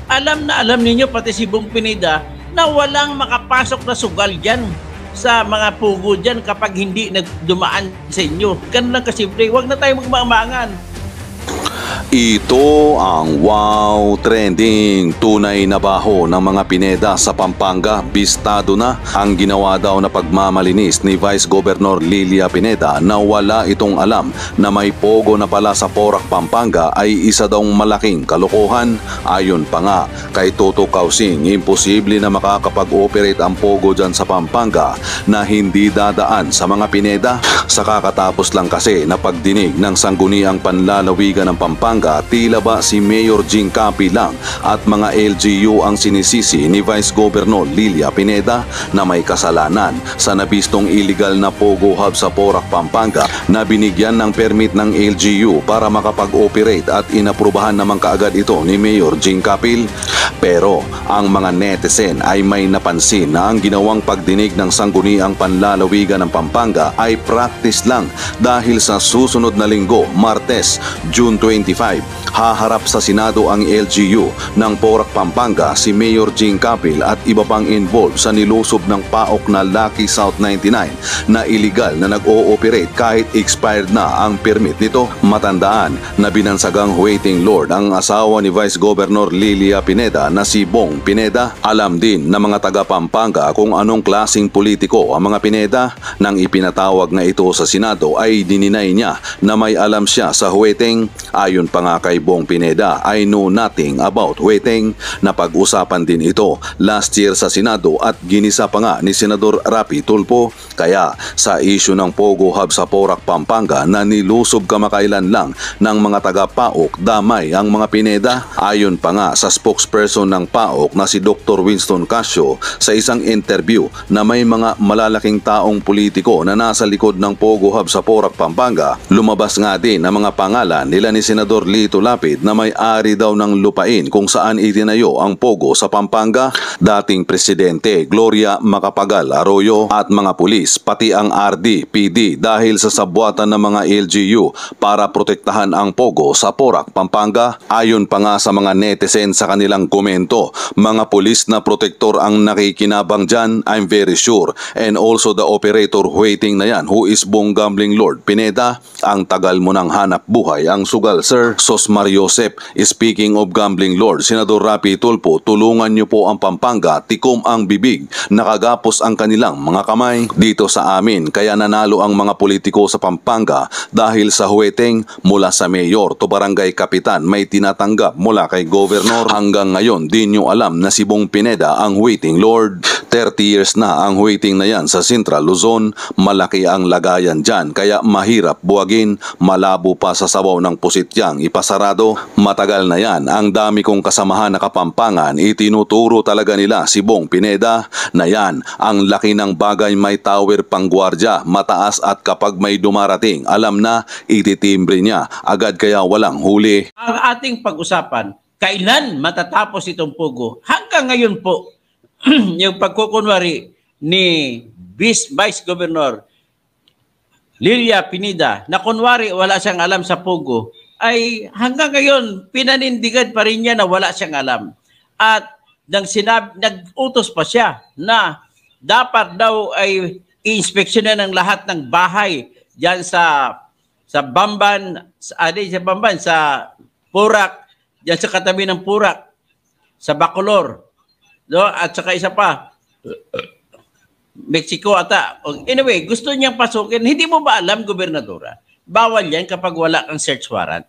Alam na alam ninyo, pati si Bong Pineda, na walang makapasok na sugal dyan sa mga pugo dyan kapag hindi nagdumaan sa inyo. Ganun lang kasimple. Huwag na tayo magmamangan. Ito ang wow trending. Tunay na baho ng mga Pineda sa Pampanga. Bistado na ang ginawa daw na pagmamalinis ni Vice Governor Lilia Pineda na wala itong alam na may pogo na pala sa Porac, Pampanga ay isa daw malaking kalokohan. Ayon pa nga kay Toto Kausing, imposible na makakapag-operate ang pogo dyan sa Pampanga na hindi dadaan sa mga Pineda. Sa kakatapos lang kasi na pagdinig ng Sangguniang Panlalawigan ng Pampanga, tila ba si Mayor Jing Capi lang at mga LGU ang sinisisi ni Vice Governor Lilia Pineda na may kasalanan sa nabistong illegal na Pogo Hub sa Porac, Pampanga na binigyan ng permit ng LGU para makapag-operate at inaprubahan naman kaagad ito ni Mayor Jing Capil. Pero ang mga netizen ay may napansin na ang ginawang pagdinig ng Sangguniang Panlalawigan ng Pampanga ay practice lang dahil sa susunod na linggo, Martes, June 25, haharap sa Senado ang LGU ng Porac, Pampanga, si Mayor Jing Capil at iba pang involved sa nilusob ng PAOK na Lucky South 99 na illegal na nag-o-operate kahit expired na ang permit nito. Matandaan na binansagang waiting lord ang asawa ni Vice Governor Lilia Pineda na si Bong Pineda. Alam din ng mga taga Pampanga kung anong klaseng politiko ang mga Pineda. Nang ipinatawag na ito sa Senado ay dininay niya na may alam siya sa huweteng. Ayon pa nga kay Bong Pineda, I know nothing about huweteng. Napag-usapan din ito last year sa Senado at ginisa pa nga ni Senador Rapi Tulfo. Kaya sa issue ng Pogo Hub sa Porac, Pampanga na nilusob kamakailan lang ng mga taga PAOK, damay ang mga Pineda. Ayon pa nga sa spokesperson ng PAOK na si Dr. Winston Casio sa isang interview na may mga malalaking taong politiko na nasa likod ng Pogo Hub sa Porac, Pampanga, lumabas nga din ang mga pangalan nila ni Senador Lito Lapid na may-ari daw ng lupain kung saan itinayo ang Pogo sa Pampanga, dating Presidente Gloria Macapagal Arroyo at mga pulis, pati ang RD, PD dahil sa sabwatan ng mga LGU para protektahan ang Pogo sa Porac, Pampanga. Ayon pa nga sa mga netizen sa kanilang komento, mga pulis na protektor ang nakikinabang dyan, I'm very sure, and also the operator waiting na yan who is Bong Gambling Lord Pineda. Ang tagal mo ng hanap buhay ang sugal, sir. Sosmar Joseph, speaking of Gambling Lord, Senador Rapi Tulfo, tulungan niyo po ang Pampanga, tikom ang bibig, nakagapos ang kanilang mga kamay dito sa amin. Kaya nanalo ang mga politiko sa Pampanga dahil sa huweteng mula sa mayor to barangay kapitan may tinatanggap mula kay governor. Hanggang ngayon di nyo alam na si Bong Pineda ang waiting lord. 30 years na ang waiting na yan sa Central Luzon. Malaki ang lagayan dyan kaya mahirap buwagin, malabo pa sa sabaw ng pusityang ipasarado. Matagal na yan ang dami kong kasamahan na Kapampangan, itinuturo talaga nila si Bong Pineda na yan ang laki ng bagay, may tower pang gwardya, mataas, at kapag may dumarating alam na ititimbre niya agad kaya walang huli. Ang ating pag-usapan, kailan matatapos itong Pogo? Hanggang ngayon po, yung pagkukunwari ni Vice Governor Lilia Pineda na kunwari wala siyang alam sa Pogo, ay hanggang ngayon pinanindigan pa rin niya na wala siyang alam. At nag-utos pa siya na dapat daw ay i-inspeksyonan ng lahat ng bahay diyan sa Bamban, sa Porac, diyan sa katabi ng Porac, sa Bacolor, no? At saka isa pa, Mexico ata. Anyway, gusto niyang pasukin. Hindi mo ba alam, Gobernadora? Bawal yan kapag wala kang search warrant.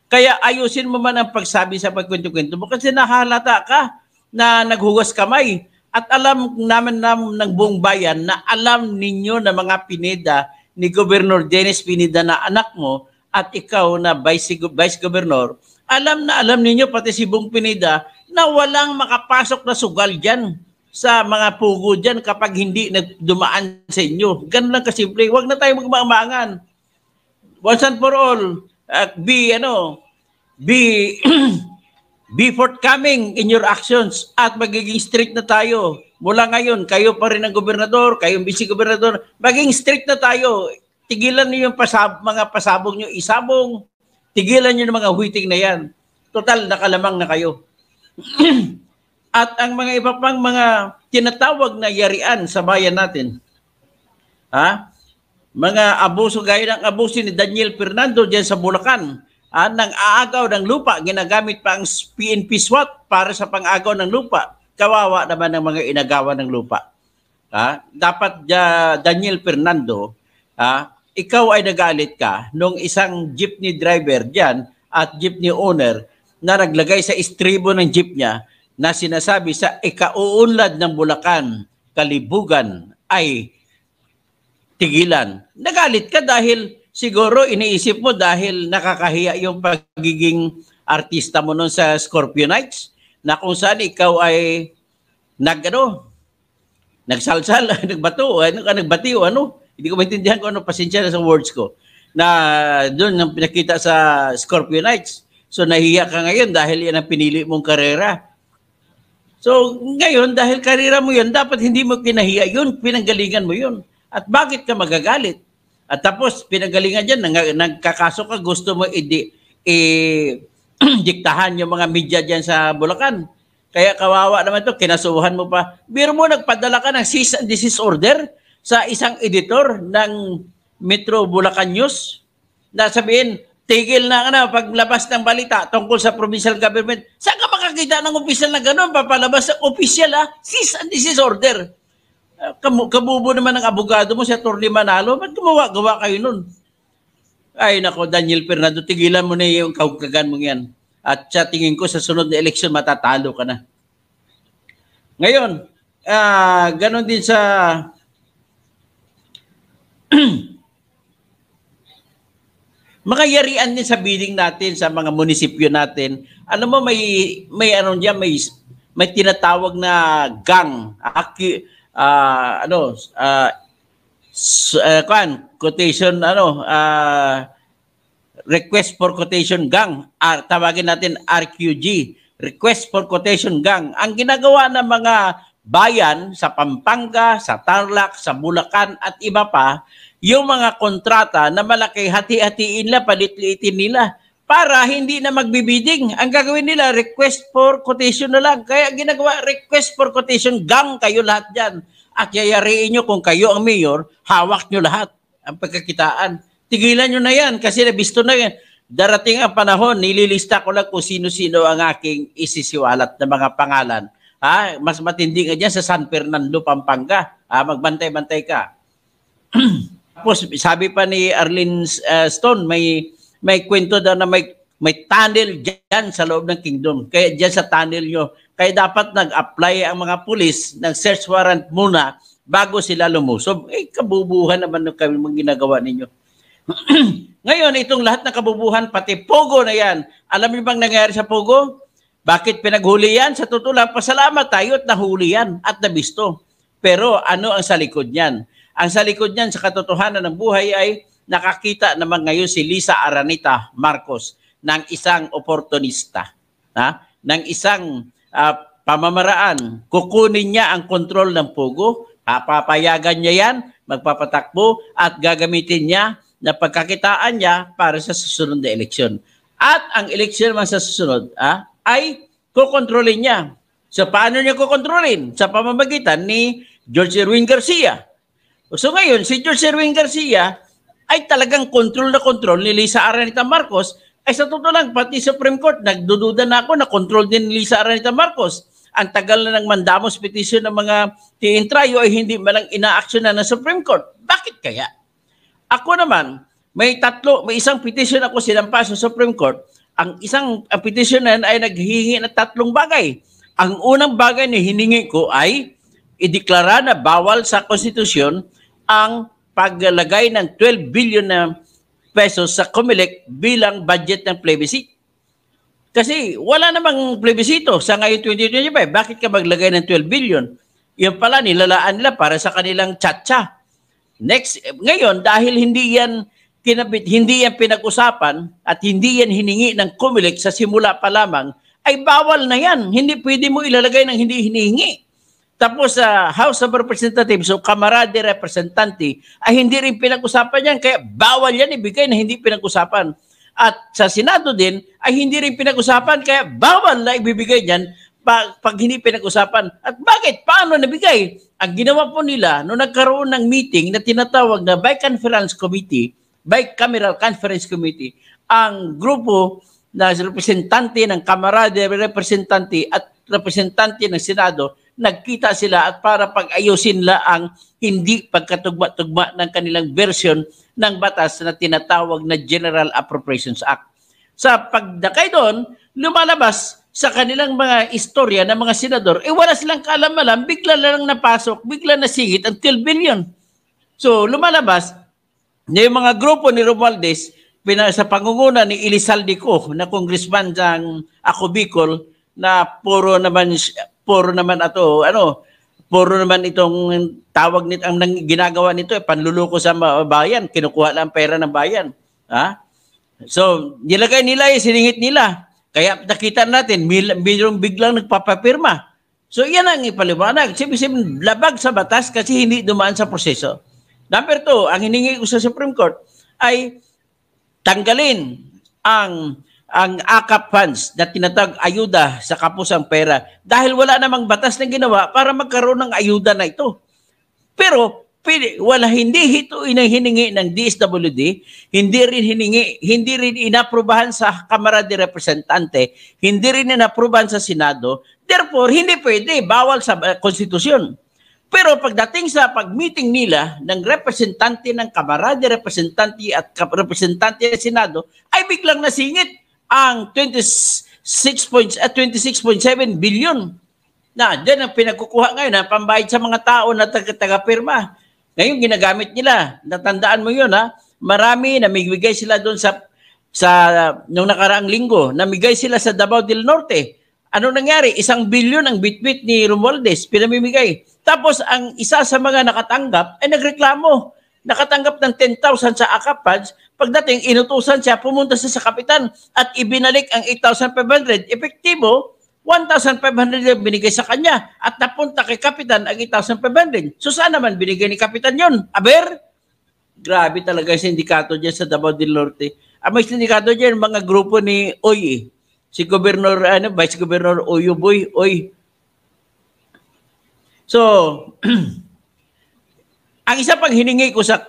Kaya ayusin mo man ang pagsabi sa pagkwento-kwento mo kasi nahalata ka na naghugas kamay. At alam naman ng buong bayan na alam ninyo na mga Pineda ni Governor Dennis Pineda na anak mo at ikaw na Vice Governor, alam na alam ninyo pati si Bong Pineda na walang makapasok na sugal dyan sa mga pugo dyan kapag hindi nagdumaan sa inyo. Ganun lang kasimple. Huwag na tayo magmamangan. Once and for all, be forthcoming in your actions at magiging strict na tayo. Mula ngayon, kayo pa rin ang gobernador, kayong vice-gobernador, maging strict na tayo. Tigilan niyo yung mga pasabong niyo, isabong. Tigilan niyo ng mga huiting na yan. Total, nakalamang na kayo. At ang mga iba pang mga tinatawag na yarian sa bayan natin, mga abuso gaya ng abuso ni Daniel Fernando diyan sa Bulacan, nang aagaw ng lupa, ginagamit pa ang PNP SWAT para sa pang-agaw ng lupa. Kawawa naman ng mga inagawa ng lupa. Dapat Daniel Fernando, ikaw ay nagalit ka nung isang jeepney driver diyan at jeepney owner na naglagay sa istribo ng jeep niya na sinasabi sa ikauunlad ng Bulacan, Kalibugan ay tigilan. Nagalit ka dahil siguro iniisip mo dahil nakakahiya yung pagiging artista mo nun sa Scorpio Nights na kung saan ikaw ay nagsalsal, nagbatiw, hindi ko maintindihan kung ano, pasensya na sa words ko, na doon ang pinakita sa Scorpio Nights. So nahiya ka ngayon dahil yan ang pinili mong karera. So ngayon, dahil karera mo yun, dapat hindi mo kinahiya yun, pinanggalingan mo yun. At bakit ka magagalit? At tapos, pinanggalingan dyan, nagkakaso ka, gusto mo diktahan yung mga media dyan sa Bulacan. Kaya kawawa naman to, kinasuhan mo pa. Biro mo, nagpadala ka ng cease and desist order sa isang editor ng Metro Bulacan News na sabihin, tigil na paglabas ng balita tungkol sa provincial government. Saan ka makakita ng opisyal na gano'n? Papalabas ng opisyal, cease and desist order. Kabubo naman ng abogado mo si Atty. Manalo. Ba't gumawa kayo nun? Ay nako, Daniel Fernando, tigilan mo na yung kahugagan mo yan. At sa tingin ko sa sunod na eleksyon, matatalo ka na. Ngayon, ganon din sa mga yarian din sa bidding natin, sa mga munisipyo natin. Alam mo, may tinatawag na gang, quotation, request for quotation gang, tawagin natin RQG, request for quotation gang. Ang ginagawa ng mga bayan sa Pampanga, sa Tarlac, sa Bulacan at iba pa, yung mga kontrata na malaki, hati-hatiin nila, palit-liitin nila para hindi na magbibiding. Ang gagawin nila, request for quotation na lang. Kaya ginagawa, request for quotation gang kayo lahat dyan. At yayariin nyo kung kayo ang mayor, hawak nyo lahat ang pagkakitaan. Tigilan nyo na yan kasi nabisto na yan. Darating ang panahon, nililista ko lang kung sino-sino ang aking isisiwalat na mga pangalan. Mas matindi nga dyan sa San Fernando, Pampanga. Magbantay-bantay ka. Tapos sabi pa ni Arlene Stone, may kwento daw na may tunnel dyan sa loob ng kingdom. Kaya dyan sa tunnel nyo, kaya dapat nag-apply ang mga pulis ng search warrant muna bago sila lumusob. Kabubuhan naman ng kami mga ginagawa ninyo. Ngayon, itong lahat ng kabubuhan, pati Pogo na yan. Alam niyo bang nangyari sa Pogo? Bakit pinaghuli yan? Sa totoo lang, pasalamat tayo at nahuli yan at nabisto. Pero ano ang sa likod niyan? Ang sa likod niyan, sa katotohanan ng buhay ay nakakita naman ngayon si Lisa Araneta Marcos ng isang oportunista, ng isang pamamaraan. Kukunin niya ang kontrol ng Pogo, papayagan niya yan, magpapatakbo at gagamitin niya na pagkakitaan niya para sa susunod na eleksyon. At ang eleksyon naman sa susunod ay kukontrolin niya. So paano niya kukontrolin? Sa pamamagitan ni George Erwin Garcia. So ngayon, si George Erwin Garcia ay talagang control na control ni Lisa Araneta Marcos. Ay sa totoo lang, pati Supreme Court, nagdududa na ako na control din ni Lisa Araneta Marcos. Ang tagal na ng mandamos petition ng mga tiintrayo ay hindi malang ina-action na ng Supreme Court. Bakit kaya? Ako naman, may isang petition ako sinampa sa Supreme Court. Ang petition na ay naghihingi ng 3 bagay. Ang unang bagay na hiningi ko ay ideklara na bawal sa konstitusyon ang paglalagay ng 12 billion na pesos sa COMELEC bilang budget ng plebiscite. Kasi wala namang plebisito sa ngayon 2025. Bakit ka maglagay ng 12 billion? Yan pala, nilalaan nila para sa kanilang tsa-tsa. Next, ngayon, dahil hindi yan pinag-usapan at hindi yan hiningi ng COMELEC sa simula pa lamang, ay bawal na yan. Hindi pwede mo ilalagay ng hindi hinihingi. Tapos sa House of Representatives o Kamara de Representante ay hindi rin pinag-usapan yan. Kaya bawal yan ibigay na hindi pinag-usapan. At sa Senado din ay hindi rin pinag-usapan. Kaya bawal na ibibigay yan pag hindi pinag-usapan. At bakit? Paano nabigay? Ang ginawa po nila, nung nagkaroon ng meeting na tinatawag na Bicameral Conference Committee, ang grupo na representante ng Kamara de Representante at representante ng Senado, nagkita sila at para pag-ayusin la ang hindi pagkatugma-tugma ng kanilang version ng batas na tinatawag na General Appropriations Act. Sa pagdakay doon, lumalabas sa kanilang mga istorya ng mga senador, wala silang kaalam-alam, bigla lang napasok, bigla nasingit ang 12 billion. So lumalabas na yung mga grupo ni Romualdez, sa pangunguna ni Elizalde Co, na congressman ng Ako Bicol, na puro naman itong tawag nito, ang ginagawa nito panluloko sa bayan, kinukuha lang pera ng bayan. Ha? So, nilagay nila, siningit nila. Kaya nakita natin, biglang nagpapapirma. So, yan ang ipaliwanag. Siyempre, labag sa batas kasi hindi dumaan sa proseso. Number 2, ang hiningi ko sa Supreme Court ay tanggalin ang AKAP funds na tinatawag ayuda sa kapusang pera dahil wala namang batas na ginawa para magkaroon ng ayuda na ito. Pero hindi ito hiningi ng DSWD, hindi rin inaprubahan sa Kamara de Representante, hindi rin inaprubahan sa Senado. Therefore, hindi pwede, bawal sa konstitusyon. Pero pagdating sa pag-meeting nila ng representante ng Kamara de Representante at representante ng Senado, ay biglang nasingit ang 26.7 billion na dyan ang pinagkukuha ngayon na pambayad sa mga tao na taga-pirma. Ngayon ginagamit nila. Natandaan mo yun, ha? Marami namigay sila doon sa nung nakaraang linggo, namigay sila sa Davao del Norte. Ano nangyari? 1 billion ang bitbit ni Romualdez, pinamimigay. Tapos ang isa sa mga nakatanggap ay nagreklamo. Nakatanggap ng 10,000 sa AKAP funds. Pagdating, inutusan siya, pumunta siya sa kapitan at ibinalik ang 8,500. Epektibo, 1,500 binigay sa kanya at napunta kay kapitan ang 8,500. So saan naman binigay ni kapitan yun? Aber? Grabe talaga yung sindikato dyan sa Davao del Norte. Ang may sindikato dyan, mga grupo ni Oy. Si Governor, Vice Governor Oyuboy, Oy. So, ang isa pang hiningi ko sa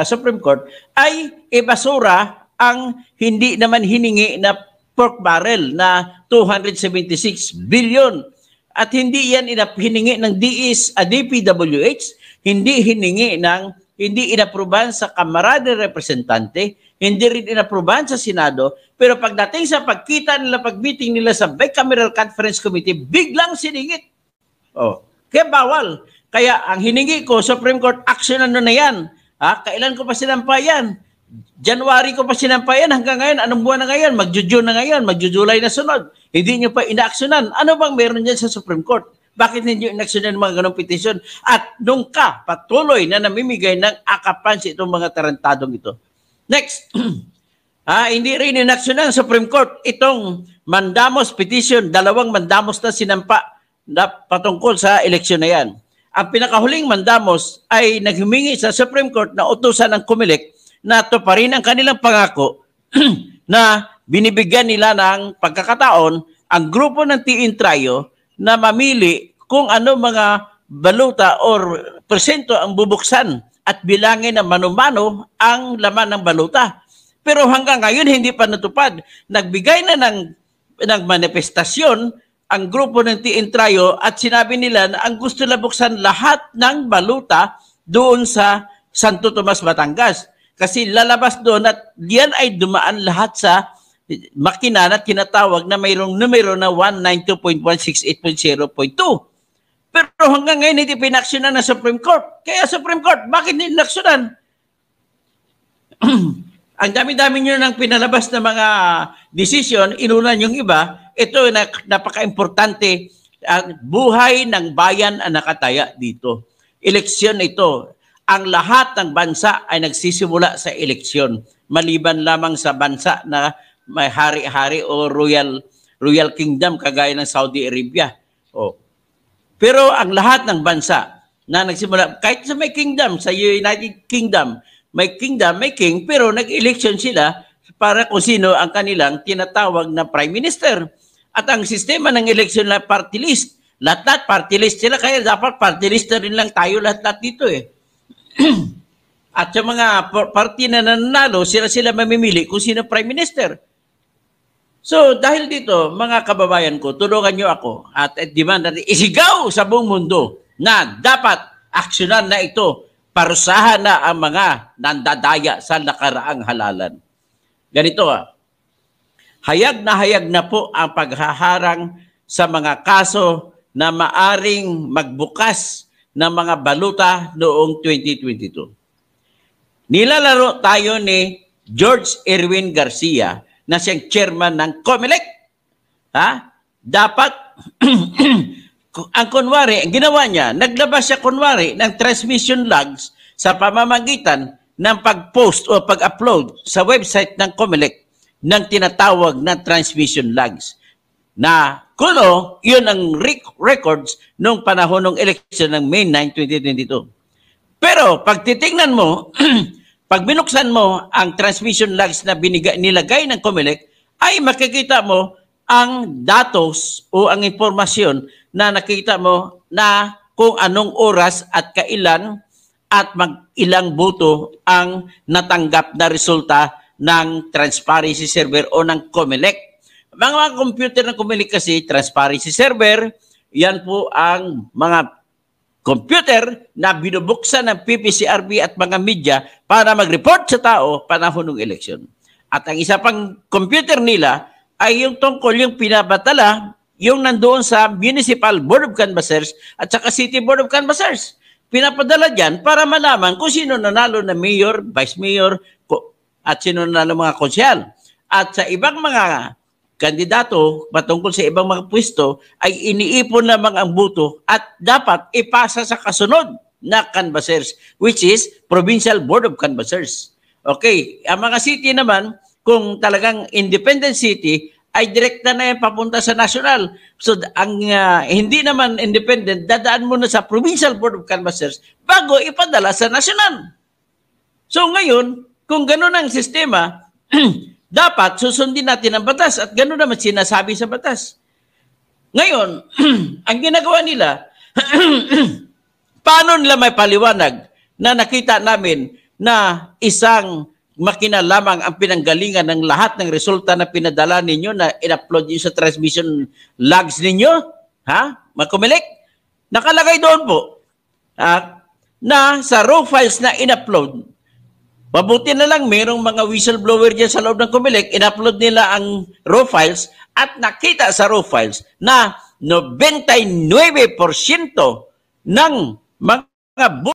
Supreme Court ay ibasura ang hindi naman hiningi na pork barrel na 276 billion. At hindi yan hiningi ng DPWH, hindi inaprubahan sa Kamara de Representante, hindi rin inaprubahan sa Senado, pero pagdating sa pagkita nila, pag-meeting nila sa Bicameral Conference Committee, biglang siningit. Kaya bawal. Kaya ang hiningi ko, Supreme Court, action na yan. Kailan ko pa sinampayan? January ko pa sinampayan hanggang ngayon. Anong buwan na ngayon? Mag-June na ngayon. Mag-July na sunod. Hindi nyo pa inaaksyonan. Ano bang meron dyan sa Supreme Court? Bakit hindi nyo inaaksyonan mga ganong petisyon? At nung patuloy na namimigay ng akapansi itong mga tarantadong ito. Next. Hindi rin inaaksyonan ng Supreme Court itong mandamos petition. 2 mandamos na sinampa na patungkol sa eleksyon na yan. Ang pinakahuling mandamos ay naghumingi sa Supreme Court na utusan ng COMELEC na tuparin ang kanilang pangako na binibigyan nila ng pagkakataon ang grupo ng T-Intrayo na mamili kung ano mga baluta or presento ang bubuksan at bilangin na mano-mano ang laman ng baluta. Pero hanggang ngayon hindi pa natupad. Nagbigay na ng manifestasyon ang grupo ng T-Intrayo at sinabi nila na ang gusto na buksan lahat ng baluta doon sa Santo Tomas, Batangas. Kasi lalabas doon at diyan ay dumaan lahat sa makina na tinatawag na mayroong numero na 192.168.0.2. Pero hanggang ngayon hindi pinaksyonan ng Supreme Court. Kaya Supreme Court, bakit hindi pinaksyonan? Ang dami-dami nyo nang pinalabas na mga decision, inunan yung iba, ito na napaka-importante, ang buhay ng bayan ang nakataya dito. Eleksyon ito. Ang lahat ng bansa ay nagsisimula sa eleksyon, maliban lamang sa bansa na may hari-hari o royal kingdom kagaya ng Saudi Arabia. Pero ang lahat ng bansa na nagsimula, kahit sa may kingdom, sa United Kingdom, may kingdom, may king, pero nag-election sila para kung sino ang kanilang tinatawag na prime minister. At ang sistema ng eleksyon na party list, lahat party list sila, kaya dapat party list na rin lang tayo lahat dito eh. At sa mga party na nanalo, sila mamimili kung sino prime minister. So dahil dito, mga kababayan ko, tulungan nyo ako at demand natin isigaw sa buong mundo na dapat aksyonan na ito, parusahan na ang mga nandadaya sa nakaraang halalan. Ganito hayag na po ang paghaharang sa mga kaso na maaring magbukas ng mga baluta noong 2022. Nilalaro tayo ni George Erwin Garcia na siyang chairman ng COMELEC. Dapat, ang kunwari, ang ginawa niya, naglabas siya kunwari ng transmission logs sa pamamagitan ng pag-post o pag-upload sa website ng COMELEC ng tinatawag na transmission logs. Na kuno, yun ang records nung panahon ng election ng May 9, 2022. Pero pag titingnan mo, pag binuksan mo ang transmission logs na nilagay ng COMELEC, ay makikita mo ang datos o ang impormasyon na nakita mo na kung anong oras at kailan at ilang boto ang natanggap na resulta ng transparency server o ng COMELEC. Mga computer ng COMELEC kasi, transparency server, yan po ang mga computer na binubuksan ng PPCRB at mga media para mag-report sa tao panahon ng eleksyon. At ang isa pang computer nila ay yung tungkol yung pinabatala yung nandoon sa Municipal Board of Canvassers at saka City Board of Canvassers. Pinapadala dyan para malaman kung sino nanalo na mayor, vice mayor, at sino nanalo mga konsyal. At sa ibang mga kandidato patungkol sa ibang mga pwesto ay iniipon lamang ang boto at dapat ipasa sa kasunod na canvassers, which is Provincial Board of Canvassers. Okay, ang mga city naman, kung talagang independent city, ay direkta na yan papunta sa national. So ang hindi naman independent, dadaan muna sa Provincial Board of Canvassers bago ipadala sa national. So ngayon, kung gano'n ang sistema, dapat susundin natin ang batas at gano'n naman sinasabi sa batas. Ngayon, ang ginagawa nila, paano nila may paliwanag na nakita namin na isang makina lamang ang pinanggalingan ng lahat ng resulta na pinadala ninyo na in-upload nyo sa transmission logs ninyo? Mga COMELEC? Nakalagay doon po na sa raw files na in-upload, mabuti na lang mayroong mga whistleblower dyan sa loob ng COMELEC, in-upload nila ang raw files at nakita sa raw files na 99% ng mga